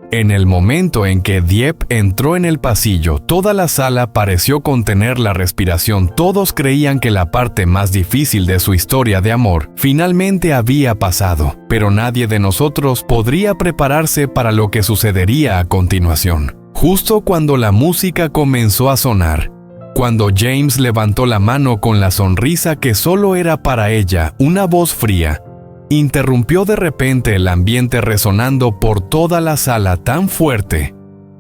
En el momento en que Dieppe entró en el pasillo, toda la sala pareció contener la respiración. Todos creían que la parte más difícil de su historia de amor finalmente había pasado, pero nadie de nosotros podría prepararse para lo que sucedería a continuación. Justo cuando la música comenzó a sonar, cuando James levantó la mano con la sonrisa que solo era para ella, una voz fría interrumpió de repente el ambiente, resonando por toda la sala tan fuerte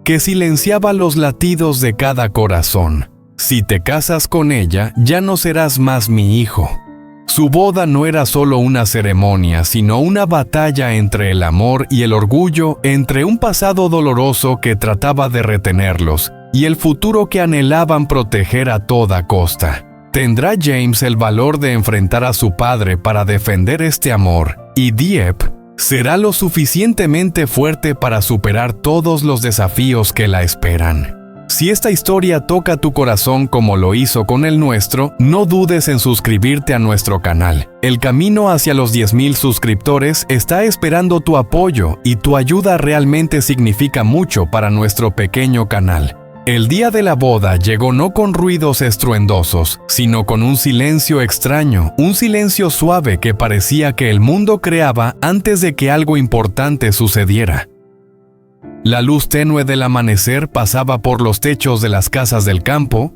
que silenciaba los latidos de cada corazón. Si te casas con ella, ya no serás más mi hijo. Su boda no era solo una ceremonia, sino una batalla entre el amor y el orgullo, entre un pasado doloroso que trataba de retenerlos y el futuro que anhelaban proteger a toda costa. ¿Tendrá James el valor de enfrentar a su padre para defender este amor? ¿Y Dieppe será lo suficientemente fuerte para superar todos los desafíos que la esperan? Si esta historia toca tu corazón como lo hizo con el nuestro, no dudes en suscribirte a nuestro canal. El camino hacia los 10,000 suscriptores está esperando tu apoyo, y tu ayuda realmente significa mucho para nuestro pequeño canal. El día de la boda llegó no con ruidos estruendosos, sino con un silencio extraño, un silencio suave que parecía que el mundo creaba antes de que algo importante sucediera. La luz tenue del amanecer pasaba por los techos de las casas del campo,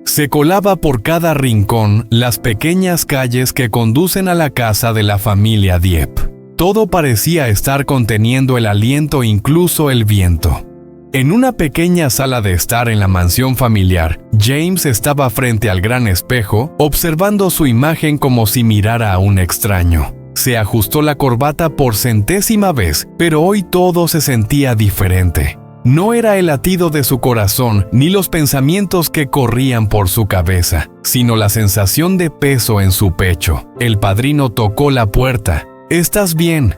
se colaba por cada rincón, las pequeñas calles que conducen a la casa de la familia Dieppe. Todo parecía estar conteniendo el aliento, incluso el viento. En una pequeña sala de estar en la mansión familiar, James estaba frente al gran espejo, observando su imagen como si mirara a un extraño. Se ajustó la corbata por 100ª vez, pero hoy todo se sentía diferente. No era el latido de su corazón ni los pensamientos que corrían por su cabeza, sino la sensación de peso en su pecho. El padrino tocó la puerta. ¿Estás bien?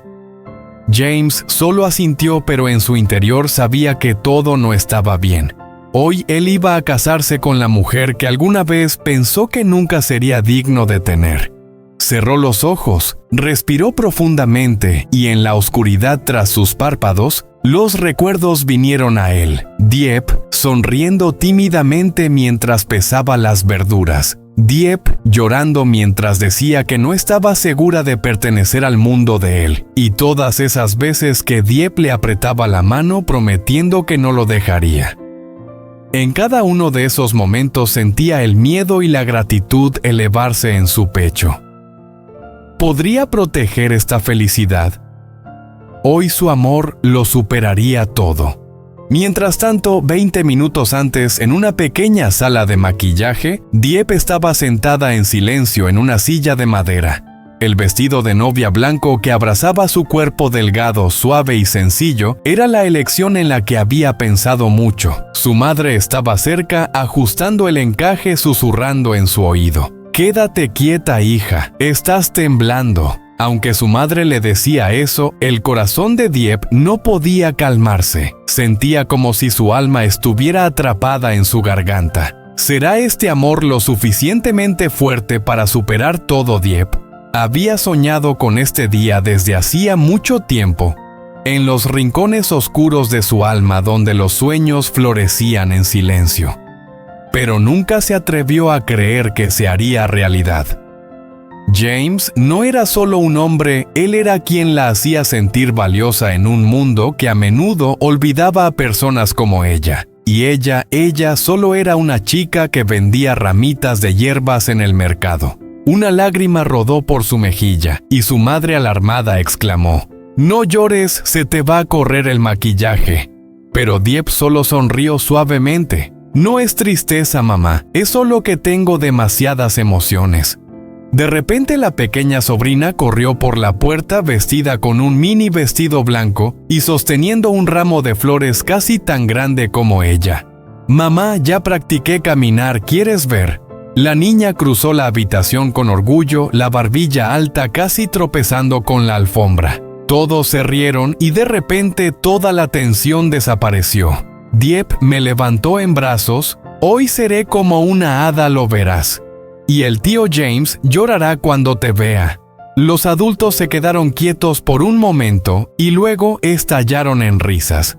James solo asintió, pero en su interior sabía que todo no estaba bien. Hoy él iba a casarse con la mujer que alguna vez pensó que nunca sería digno de tener. Cerró los ojos, respiró profundamente, y en la oscuridad tras sus párpados, los recuerdos vinieron a él. Dieppe sonriendo tímidamente mientras pesaba las verduras. Dieppe llorando mientras decía que no estaba segura de pertenecer al mundo de él, y todas esas veces que Dieppe le apretaba la mano prometiendo que no lo dejaría. En cada uno de esos momentos sentía el miedo y la gratitud elevarse en su pecho. ¿Podría proteger esta felicidad? Hoy su amor lo superaría todo. Mientras tanto, 20 minutos antes, en una pequeña sala de maquillaje, Dieppe estaba sentada en silencio en una silla de madera. El vestido de novia blanco que abrazaba su cuerpo delgado, suave y sencillo, era la elección en la que había pensado mucho. Su madre estaba cerca, ajustando el encaje, susurrando en su oído. «Quédate quieta, hija, estás temblando». Aunque su madre le decía eso, el corazón de Dieppe no podía calmarse. Sentía como si su alma estuviera atrapada en su garganta. ¿Será este amor lo suficientemente fuerte para superar todo? Dieppe había soñado con este día desde hacía mucho tiempo, en los rincones oscuros de su alma donde los sueños florecían en silencio. Pero nunca se atrevió a creer que se haría realidad. James no era solo un hombre, él era quien la hacía sentir valiosa en un mundo que a menudo olvidaba a personas como ella. Y ella solo era una chica que vendía ramitas de hierbas en el mercado. Una lágrima rodó por su mejilla, y su madre alarmada exclamó: «No llores, se te va a correr el maquillaje». Pero Dieppe solo sonrió suavemente. «No es tristeza, mamá, es solo que tengo demasiadas emociones». De repente la pequeña sobrina corrió por la puerta vestida con un mini vestido blanco y sosteniendo un ramo de flores casi tan grande como ella. «Mamá, ya practiqué caminar, ¿quieres ver?». La niña cruzó la habitación con orgullo, la barbilla alta, casi tropezando con la alfombra. Todos se rieron y de repente toda la tensión desapareció. Dieppe me levantó en brazos. «Hoy seré como una hada, lo verás. Y el tío James llorará cuando te vea». Los adultos se quedaron quietos por un momento y luego estallaron en risas.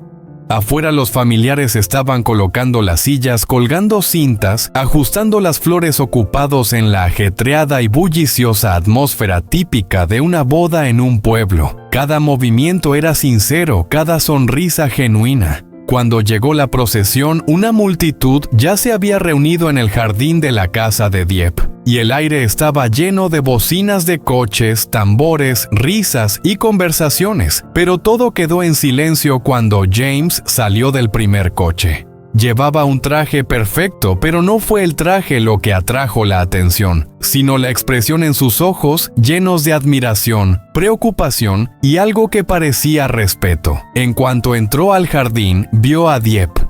Afuera los familiares estaban colocando las sillas, colgando cintas, ajustando las flores, ocupados en la ajetreada y bulliciosa atmósfera típica de una boda en un pueblo. Cada movimiento era sincero, cada sonrisa genuina. Cuando llegó la procesión, una multitud ya se había reunido en el jardín de la casa de Dieppe, y el aire estaba lleno de bocinas de coches, tambores, risas y conversaciones, pero todo quedó en silencio cuando James salió del primer coche. Llevaba un traje perfecto, pero no fue el traje lo que atrajo la atención, sino la expresión en sus ojos, llenos de admiración, preocupación y algo que parecía respeto. En cuanto entró al jardín, vio a Dieppe.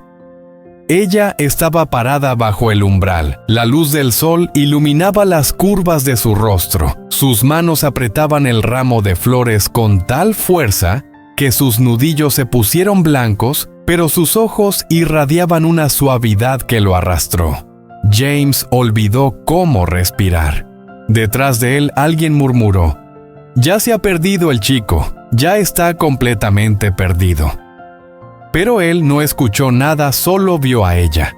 Ella estaba parada bajo el umbral. La luz del sol iluminaba las curvas de su rostro. Sus manos apretaban el ramo de flores con tal fuerza que sus nudillos se pusieron blancos, pero sus ojos irradiaban una suavidad que lo arrastró. James olvidó cómo respirar. Detrás de él alguien murmuró: «Ya se ha perdido el chico, ya está completamente perdido». Pero él no escuchó nada, solo vio a ella.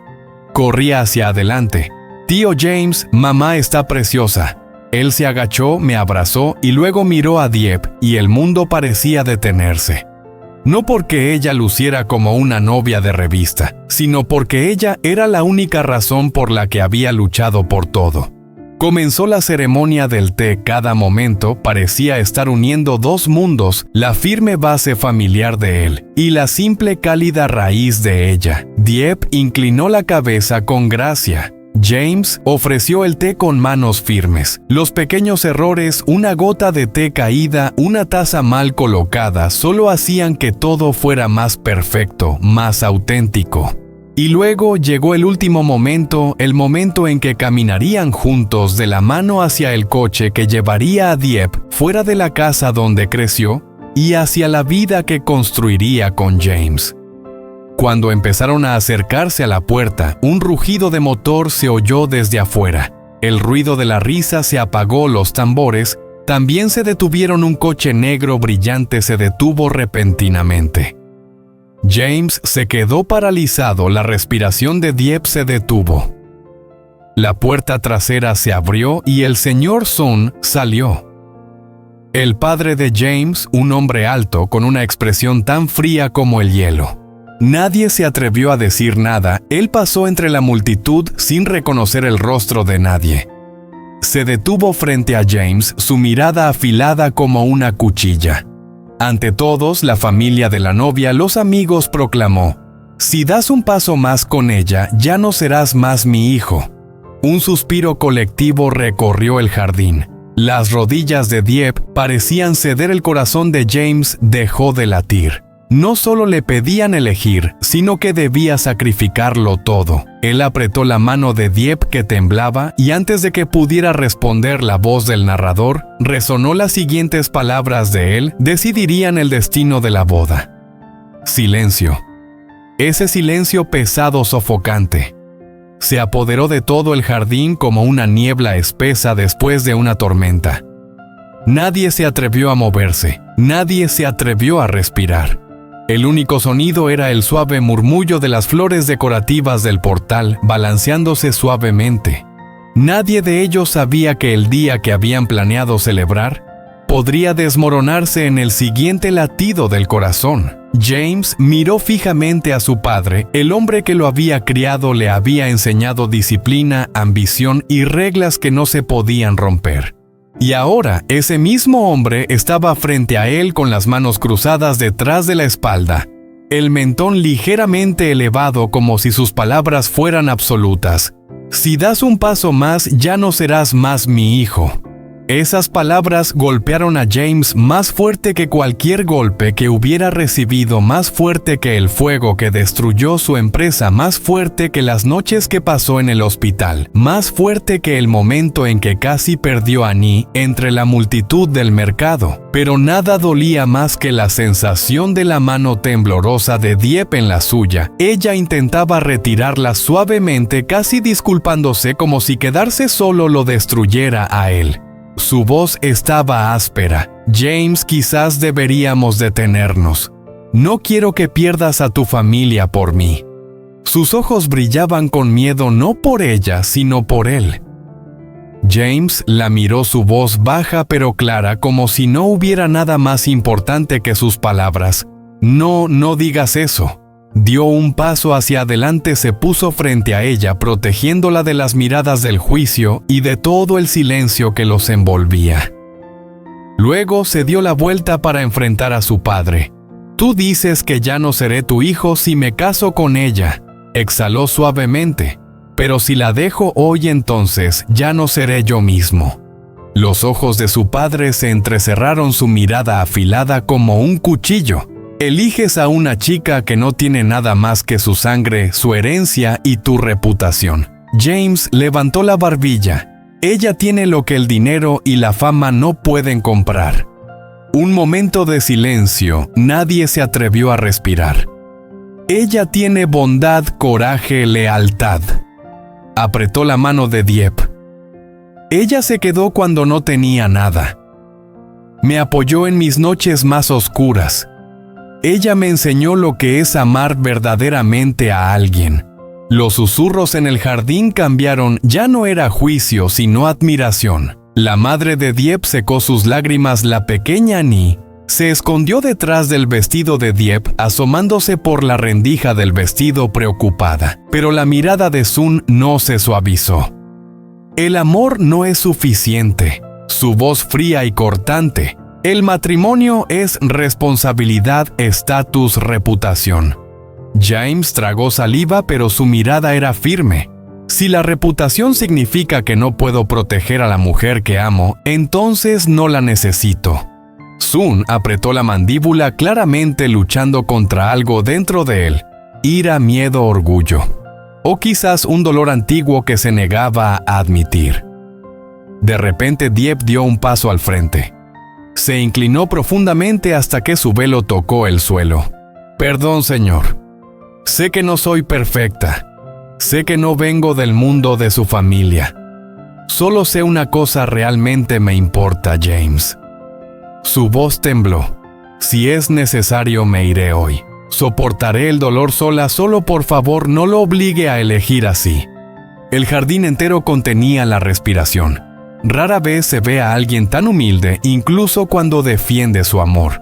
Corría hacia adelante. «Tío James, mamá está preciosa». Él se agachó, me abrazó y luego miró a Dieppe y el mundo parecía detenerse. No porque ella luciera como una novia de revista, sino porque ella era la única razón por la que había luchado por todo. Comenzó la ceremonia del té. Cada momento parecía estar uniendo dos mundos, la firme base familiar de él y la simple cálida raíz de ella. Dieppe inclinó la cabeza con gracia. James ofreció el té con manos firmes. Los pequeños errores, una gota de té caída, una taza mal colocada, solo hacían que todo fuera más perfecto, más auténtico. Y luego llegó el último momento, el momento en que caminarían juntos de la mano hacia el coche que llevaría a Dieppe fuera de la casa donde creció y hacia la vida que construiría con James. Cuando empezaron a acercarse a la puerta, un rugido de motor se oyó desde afuera. El ruido de la risa se apagó, los tambores también se detuvieron. Un coche negro brillante se detuvo repentinamente. James se quedó paralizado, la respiración de Dieppe se detuvo. La puerta trasera se abrió y el señor Sun salió. El padre de James, un hombre alto con una expresión tan fría como el hielo. Nadie se atrevió a decir nada. Él pasó entre la multitud sin reconocer el rostro de nadie. Se detuvo frente a James, su mirada afilada como una cuchilla. Ante todos, la familia de la novia, los amigos, proclamó: «Si das un paso más con ella, ya no serás más mi hijo». Un suspiro colectivo recorrió el jardín. Las rodillas de Dieppe parecían ceder, el corazón de James dejó de latir. No solo le pedían elegir, sino que debía sacrificarlo todo. Él apretó la mano de Dieppe que temblaba y antes de que pudiera responder la voz del narrador, resonó las siguientes palabras de él: decidirían el destino de la boda. Silencio. Ese silencio pesado, sofocante. Se apoderó de todo el jardín como una niebla espesa después de una tormenta. Nadie se atrevió a moverse, nadie se atrevió a respirar. El único sonido era el suave murmullo de las flores decorativas del portal, balanceándose suavemente. Nadie de ellos sabía que el día que habían planeado celebrar podría desmoronarse en el siguiente latido del corazón. James miró fijamente a su padre. El hombre que lo había criado le había enseñado disciplina, ambición y reglas que no se podían romper. Y ahora, ese mismo hombre estaba frente a él con las manos cruzadas detrás de la espalda, el mentón ligeramente elevado como si sus palabras fueran absolutas. «Si das un paso más, ya no serás más mi hijo». Esas palabras golpearon a James más fuerte que cualquier golpe que hubiera recibido, más fuerte que el fuego que destruyó su empresa, más fuerte que las noches que pasó en el hospital, más fuerte que el momento en que casi perdió a Annie entre la multitud del mercado. Pero nada dolía más que la sensación de la mano temblorosa de Dieppe en la suya. Ella intentaba retirarla suavemente, casi disculpándose, como si quedarse solo lo destruyera a él. Su voz estaba áspera. «James, quizás deberíamos detenernos». No quiero que pierdas a tu familia por mí». Sus ojos brillaban con miedo no por ella, sino por él. James la miró, su voz baja pero clara, como si no hubiera nada más importante que sus palabras. «No, no digas eso». Dio un paso hacia adelante, se puso frente a ella, protegiéndola de las miradas del juicio y de todo el silencio que los envolvía. Luego se dio la vuelta para enfrentar a su padre. «Tú dices que ya no seré tu hijo si me caso con ella», exhaló suavemente. «Pero si la dejo hoy, entonces ya no seré yo mismo». Los ojos de su padre se entrecerraron, su mirada afilada como un cuchillo. «Eliges a una chica que no tiene nada más que su sangre, su herencia y tu reputación». James levantó la barbilla. «Ella tiene lo que el dinero y la fama no pueden comprar». Un momento de silencio, nadie se atrevió a respirar. «Ella tiene bondad, coraje, lealtad». Apretó la mano de Dieppe. «Ella se quedó cuando no tenía nada. Me apoyó en mis noches más oscuras. Ella me enseñó lo que es amar verdaderamente a alguien». Los susurros en el jardín cambiaron, ya no era juicio, sino admiración. La madre de Dieppe secó sus lágrimas. La pequeña Annie se escondió detrás del vestido de Dieppe, asomándose por la rendija del vestido preocupada. Pero la mirada de Sun no se suavizó. «El amor no es suficiente». Su voz fría y cortante. «El matrimonio es responsabilidad, estatus, reputación». James tragó saliva, pero su mirada era firme. «Si la reputación significa que no puedo proteger a la mujer que amo, entonces no la necesito». Sun apretó la mandíbula, claramente luchando contra algo dentro de él. Ira, miedo, orgullo. O quizás un dolor antiguo que se negaba a admitir. De repente Dieppe dio un paso al frente. Se inclinó profundamente hasta que su velo tocó el suelo. «Perdón, señor. Sé que no soy perfecta. Sé que no vengo del mundo de su familia. Solo sé una cosa realmente me importa, James». Su voz tembló. «Si es necesario, me iré hoy. Soportaré el dolor sola, solo por favor no lo obligue a elegir así». El jardín entero contenía la respiración. Rara vez se ve a alguien tan humilde, incluso cuando defiende su amor.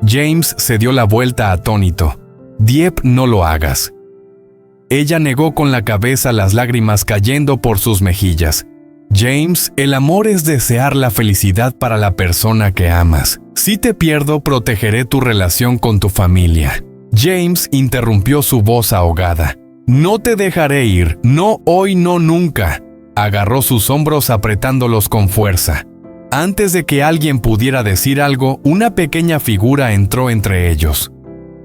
James se dio la vuelta atónito. «Dieppe, no lo hagas». Ella negó con la cabeza, las lágrimas cayendo por sus mejillas. «James, el amor es desear la felicidad para la persona que amas. Si te pierdo, protegeré tu relación con tu familia». James interrumpió, su voz ahogada. «No te dejaré ir, no hoy, no nunca». Agarró sus hombros apretándolos con fuerza. Antes de que alguien pudiera decir algo, una pequeña figura entró entre ellos.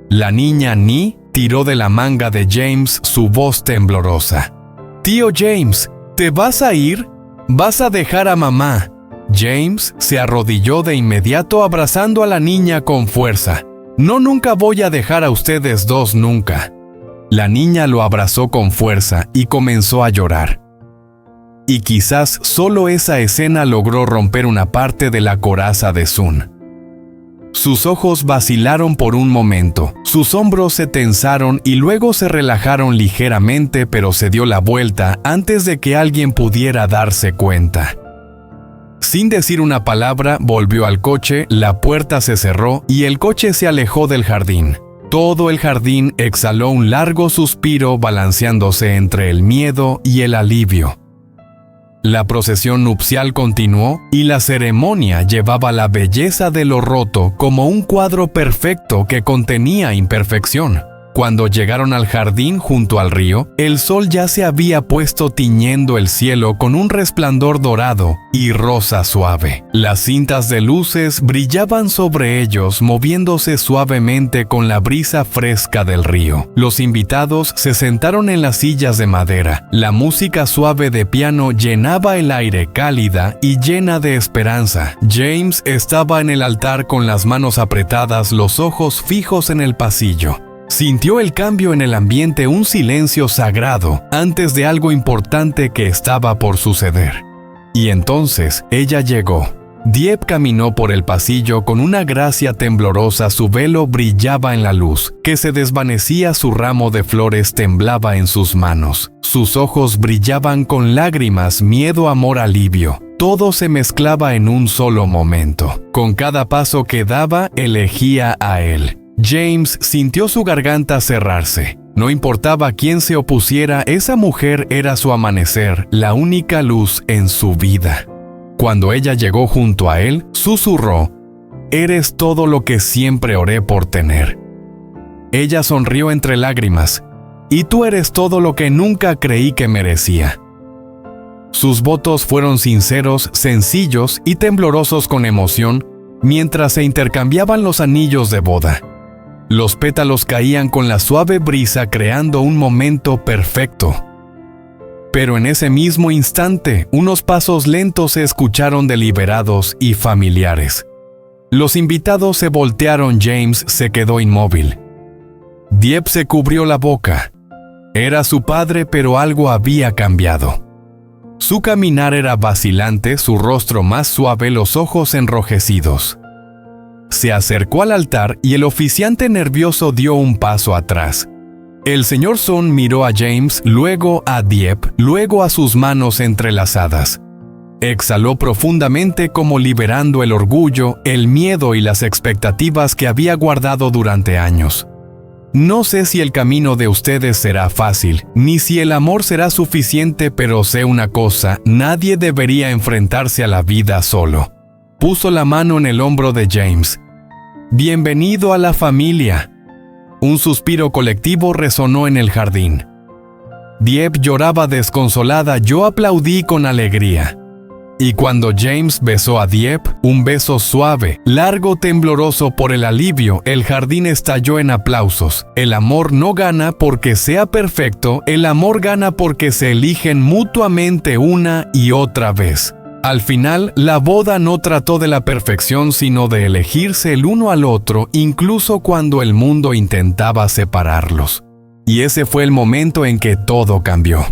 La niña Annie tiró de la manga de James, su voz temblorosa. «Tío James, ¿te vas a ir? ¿Vas a dejar a mamá?» James se arrodilló de inmediato, abrazando a la niña con fuerza. «No, nunca voy a dejar a ustedes dos, nunca». La niña lo abrazó con fuerza y comenzó a llorar. Y quizás solo esa escena logró romper una parte de la coraza de Sun. Sus ojos vacilaron por un momento, sus hombros se tensaron y luego se relajaron ligeramente, pero se dio la vuelta antes de que alguien pudiera darse cuenta. Sin decir una palabra, volvió al coche, la puerta se cerró y el coche se alejó del jardín. Todo el jardín exhaló un largo suspiro, balanceándose entre el miedo y el alivio. La procesión nupcial continuó y la ceremonia llevaba la belleza de lo roto como un cuadro perfecto que contenía imperfección. Cuando llegaron al jardín junto al río, el sol ya se había puesto, tiñendo el cielo con un resplandor dorado y rosa suave. Las cintas de luces brillaban sobre ellos, moviéndose suavemente con la brisa fresca del río. Los invitados se sentaron en las sillas de madera. La música suave de piano llenaba el aire, cálida y llena de esperanza. James estaba en el altar con las manos apretadas, los ojos fijos en el pasillo. Sintió el cambio en el ambiente, un silencio sagrado antes de algo importante que estaba por suceder. Y entonces ella llegó. Dieppe caminó por el pasillo con una gracia temblorosa, su velo brillaba en la luz, que se desvanecía, su ramo de flores temblaba en sus manos. Sus ojos brillaban con lágrimas, miedo, amor, alivio. Todo se mezclaba en un solo momento. Con cada paso que daba, elegía a él. James sintió su garganta cerrarse. No importaba quién se opusiera, esa mujer era su amanecer, la única luz en su vida. Cuando ella llegó junto a él, susurró: «Eres todo lo que siempre oré por tener». Ella sonrió entre lágrimas: «Y tú eres todo lo que nunca creí que merecía». Sus votos fueron sinceros, sencillos y temblorosos con emoción, mientras se intercambiaban los anillos de boda. Los pétalos caían con la suave brisa, creando un momento perfecto. Pero en ese mismo instante, unos pasos lentos se escucharon, deliberados y familiares. Los invitados se voltearon. James se quedó inmóvil. Dieppe se cubrió la boca. Era su padre, pero algo había cambiado. Su caminar era vacilante, su rostro más suave, los ojos enrojecidos. Se acercó al altar y el oficiante nervioso dio un paso atrás. El señor Son miró a James, luego a Dieppe, luego a sus manos entrelazadas. Exhaló profundamente, como liberando el orgullo, el miedo y las expectativas que había guardado durante años. «No sé si el camino de ustedes será fácil, ni si el amor será suficiente, pero sé una cosa: nadie debería enfrentarse a la vida solo». Puso la mano en el hombro de James. «Bienvenido a la familia». Un suspiro colectivo resonó en el jardín. Dieppe lloraba desconsolada. Yo aplaudí con alegría. Y cuando James besó a Dieppe, un beso suave, largo, tembloroso por el alivio, el jardín estalló en aplausos. El amor no gana porque sea perfecto, el amor gana porque se eligen mutuamente una y otra vez. Al final, la boda no trató de la perfección, sino de elegirse el uno al otro, incluso cuando el mundo intentaba separarlos. Y ese fue el momento en que todo cambió.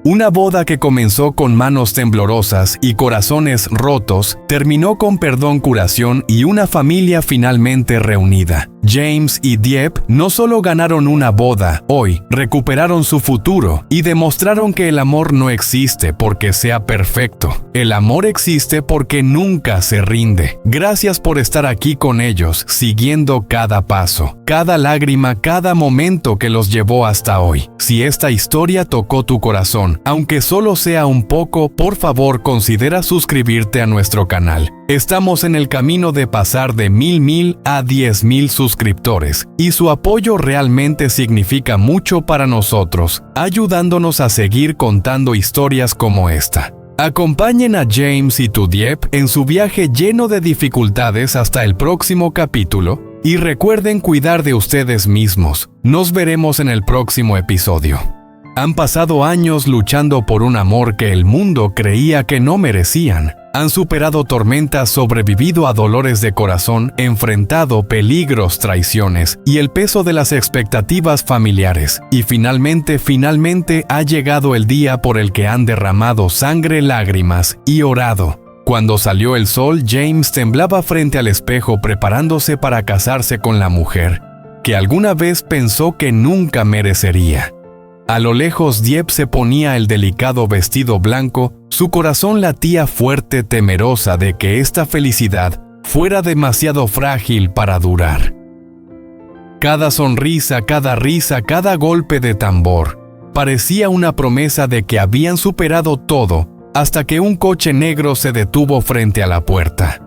Una boda que comenzó con manos temblorosas y corazones rotos, terminó con perdón, curación y una familia finalmente reunida. James y Dieppe no solo ganaron una boda, hoy recuperaron su futuro y demostraron que el amor no existe porque sea perfecto. El amor existe porque nunca se rinde. Gracias por estar aquí con ellos, siguiendo cada paso, cada lágrima, cada momento que los llevó hasta hoy. Si esta historia tocó tu corazón, aunque solo sea un poco, por favor considera suscribirte a nuestro canal. Estamos en el camino de pasar de 1000 a 10,000 suscriptores, y su apoyo realmente significa mucho para nosotros, ayudándonos a seguir contando historias como esta. Acompañen a James y Dieppe en su viaje lleno de dificultades hasta el próximo capítulo, y recuerden cuidar de ustedes mismos. Nos veremos en el próximo episodio. Han pasado años luchando por un amor que el mundo creía que no merecían. Han superado tormentas, sobrevivido a dolores de corazón, enfrentado peligros, traiciones y el peso de las expectativas familiares. Y finalmente ha llegado el día por el que han derramado sangre, lágrimas y orado. Cuando salió el sol, James temblaba frente al espejo, preparándose para casarse con la mujer que alguna vez pensó que nunca merecería. A lo lejos, Dieppe se ponía el delicado vestido blanco, su corazón latía fuerte, temerosa de que esta felicidad fuera demasiado frágil para durar. Cada sonrisa, cada risa, cada golpe de tambor parecía una promesa de que habían superado todo, hasta que un coche negro se detuvo frente a la puerta.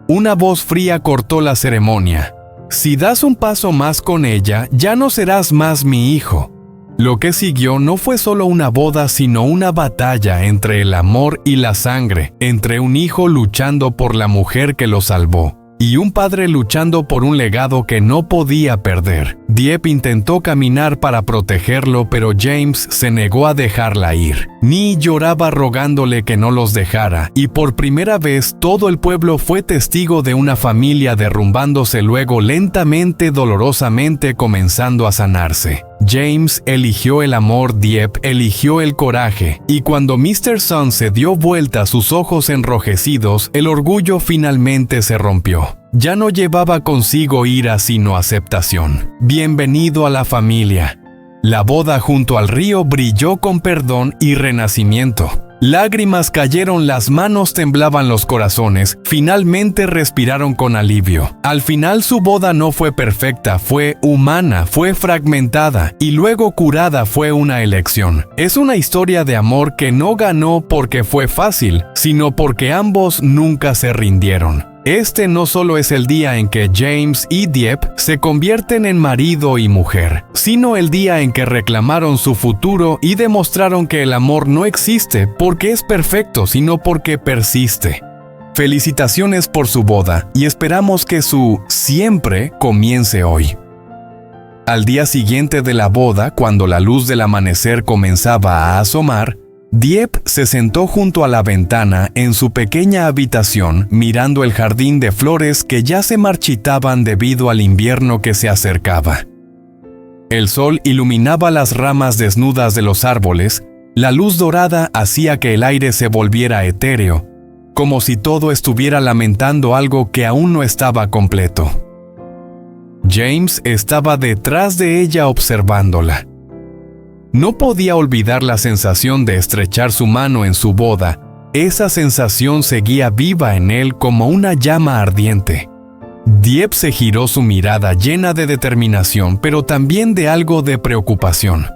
Una voz fría cortó la ceremonia. «Si das un paso más con ella, ya no serás más mi hijo». Lo que siguió no fue solo una boda, sino una batalla entre el amor y la sangre, entre un hijo luchando por la mujer que lo salvó, y un padre luchando por un legado que no podía perder. Dieppe intentó caminar para protegerlo, pero James se negó a dejarla ir. Ni lloraba rogándole que no los dejara, y por primera vez todo el pueblo fue testigo de una familia derrumbándose, luego lentamente, dolorosamente comenzando a sanarse. James eligió el amor, Dieppe eligió el coraje, y cuando Mr. Sun se dio vuelta, sus ojos enrojecidos, el orgullo finalmente se rompió. Ya no llevaba consigo ira sino aceptación. Bienvenido a la familia. La boda junto al río brilló con perdón y renacimiento. Lágrimas cayeron, las manos temblaban, los corazones finalmente respiraron con alivio. Al final su boda no fue perfecta, fue humana, fue fragmentada y luego curada, fue una elección. Es una historia de amor que no ganó porque fue fácil, sino porque ambos nunca se rindieron. Este no solo es el día en que James y Dieppe se convierten en marido y mujer, sino el día en que reclamaron su futuro y demostraron que el amor no existe porque es perfecto, sino porque persiste. Felicitaciones por su boda y esperamos que su siempre comience hoy. Al día siguiente de la boda, cuando la luz del amanecer comenzaba a asomar, Dieppe se sentó junto a la ventana en su pequeña habitación, mirando el jardín de flores que ya se marchitaban debido al invierno que se acercaba. El sol iluminaba las ramas desnudas de los árboles, la luz dorada hacía que el aire se volviera etéreo, como si todo estuviera lamentando algo que aún no estaba completo. James estaba detrás de ella observándola. No podía olvidar la sensación de estrechar su mano en su boda. Esa sensación seguía viva en él como una llama ardiente. Dieppe se giró, su mirada llena de determinación, pero también de algo de preocupación.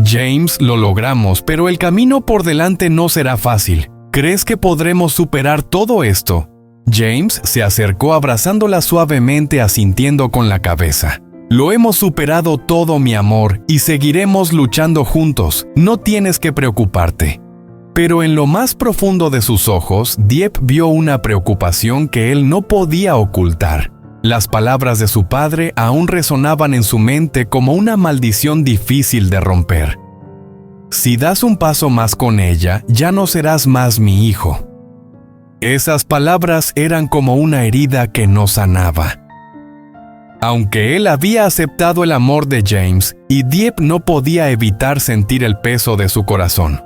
James, lo logramos, pero el camino por delante no será fácil. ¿Crees que podremos superar todo esto? James se acercó abrazándola suavemente, asintiendo con la cabeza. Lo hemos superado todo, mi amor, y seguiremos luchando juntos. No tienes que preocuparte. Pero en lo más profundo de sus ojos, Dieppe vio una preocupación que él no podía ocultar. Las palabras de su padre aún resonaban en su mente como una maldición difícil de romper. Si das un paso más con ella, ya no serás más mi hijo. Esas palabras eran como una herida que no sanaba. Aunque él había aceptado el amor de James, y Dieppe no podía evitar sentir el peso de su corazón.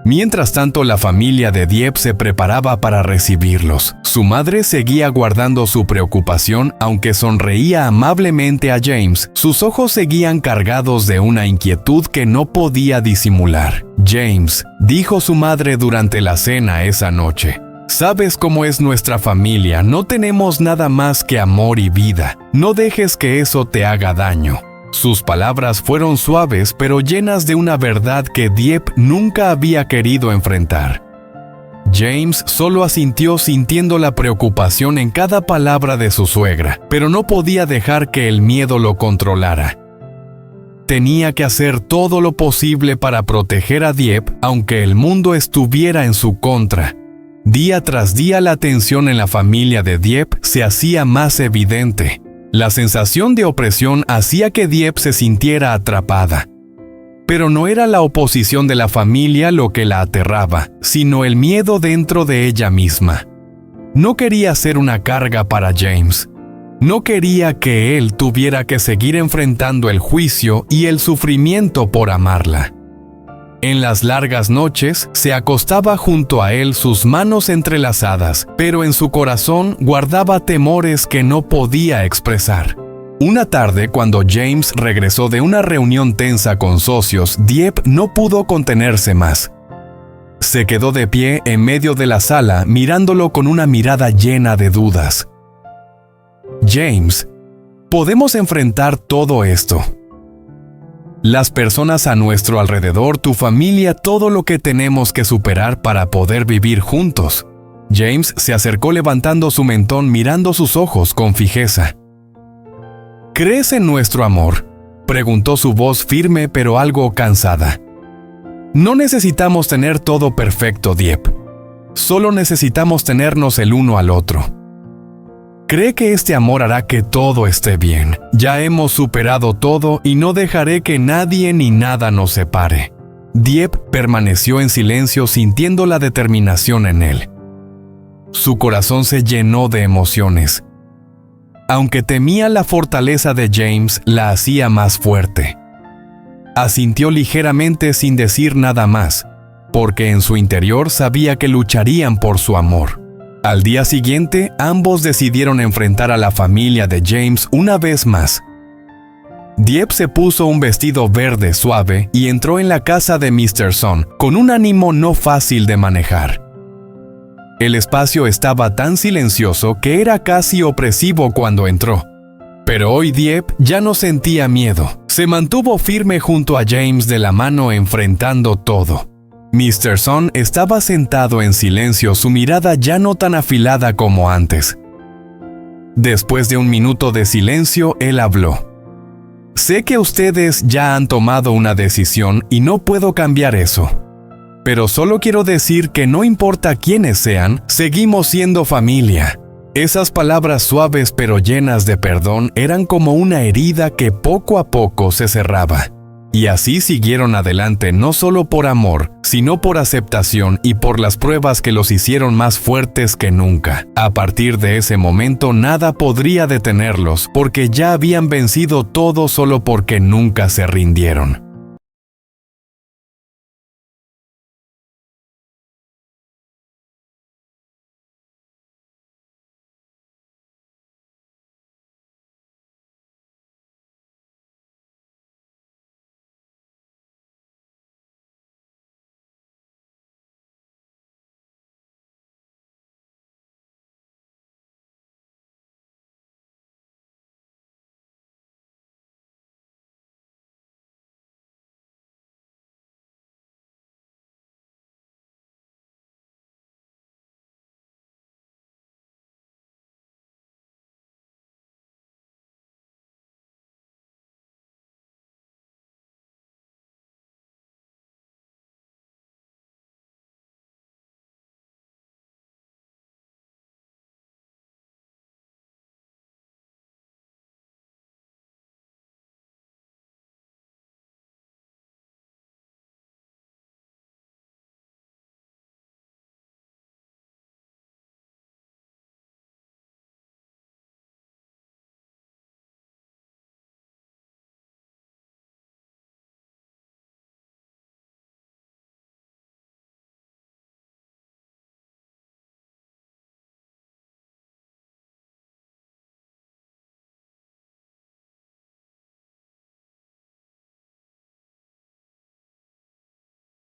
Mientras tanto, la familia de Dieppe se preparaba para recibirlos. Su madre seguía guardando su preocupación, aunque sonreía amablemente a James. Sus ojos seguían cargados de una inquietud que no podía disimular. James, dijo su madre durante la cena esa noche. Sabes cómo es nuestra familia, no tenemos nada más que amor y vida. No dejes que eso te haga daño. Sus palabras fueron suaves, pero llenas de una verdad que Dieppe nunca había querido enfrentar. James solo asintió, sintiendo la preocupación en cada palabra de su suegra, pero no podía dejar que el miedo lo controlara. Tenía que hacer todo lo posible para proteger a Dieppe, aunque el mundo estuviera en su contra. Día tras día la tensión en la familia de Dieppe se hacía más evidente. La sensación de opresión hacía que Dieppe se sintiera atrapada. Pero no era la oposición de la familia lo que la aterraba, sino el miedo dentro de ella misma. No quería ser una carga para James. No quería que él tuviera que seguir enfrentando el juicio y el sufrimiento por amarla. En las largas noches, se acostaba junto a él, sus manos entrelazadas, pero en su corazón guardaba temores que no podía expresar. Una tarde, cuando James regresó de una reunión tensa con socios, Dieppe no pudo contenerse más. Se quedó de pie en medio de la sala, mirándolo con una mirada llena de dudas. James, podemos enfrentar todo esto. Las personas a nuestro alrededor, tu familia, todo lo que tenemos que superar para poder vivir juntos. James se acercó levantando su mentón, mirando sus ojos con fijeza. ¿Crees en nuestro amor?, preguntó, su voz firme pero algo cansada. No necesitamos tener todo perfecto, Dieppe. Solo necesitamos tenernos el uno al otro. Cree que este amor hará que todo esté bien. Ya hemos superado todo y no dejaré que nadie ni nada nos separe. Dieppe permaneció en silencio, sintiendo la determinación en él. Su corazón se llenó de emociones. Aunque temía, la fortaleza de James la hacía más fuerte. Asintió ligeramente sin decir nada más, porque en su interior sabía que lucharían por su amor. Al día siguiente, ambos decidieron enfrentar a la familia de James una vez más. Dieppe se puso un vestido verde suave y entró en la casa de Mr. Son con un ánimo no fácil de manejar. El espacio estaba tan silencioso que era casi opresivo cuando entró. Pero hoy Dieppe ya no sentía miedo. Se mantuvo firme junto a James de la mano enfrentando todo. Mr. Son estaba sentado en silencio, su mirada ya no tan afilada como antes. Después de un minuto de silencio, él habló. Sé que ustedes ya han tomado una decisión y no puedo cambiar eso. Pero solo quiero decir que no importa quiénes sean, seguimos siendo familia. Esas palabras suaves pero llenas de perdón eran como una herida que poco a poco se cerraba. Y así siguieron adelante no solo por amor, sino por aceptación y por las pruebas que los hicieron más fuertes que nunca. A partir de ese momento nada podría detenerlos, porque ya habían vencido todo solo porque nunca se rindieron.